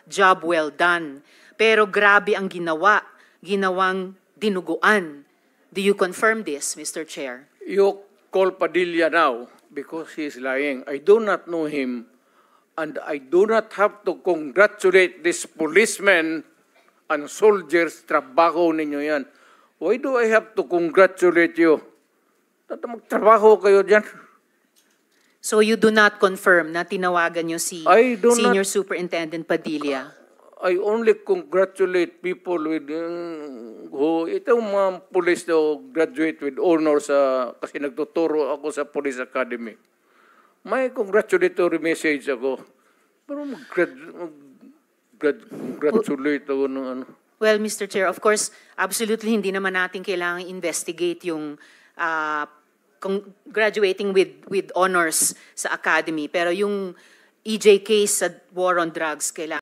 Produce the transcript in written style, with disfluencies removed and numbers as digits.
job well done. Pero grabe ang ginawang dinuguan. Do you confirm this, Mr. Chair? You call Padilla now because he is lying. I do not know him, and I do not have to congratulate this policemen and soldiers. Trabaho ninyo yan. Why do I have to congratulate you? Magtrabaho kayo dyan. So you do not confirm na tinawagan niyo si Senior Superintendent Padilla? I only congratulate people with who itong mga police na graduate with honors kasi nagtuturo ako sa Police Academy. May congratulatory message ako. Pero congratulate ako ng ano. Well, Mr. Chair, of course, absolutely hindi naman natin kailangang investigate yung graduating with honors sa academy. Pero yung EJ case sa war on drugs, kailangan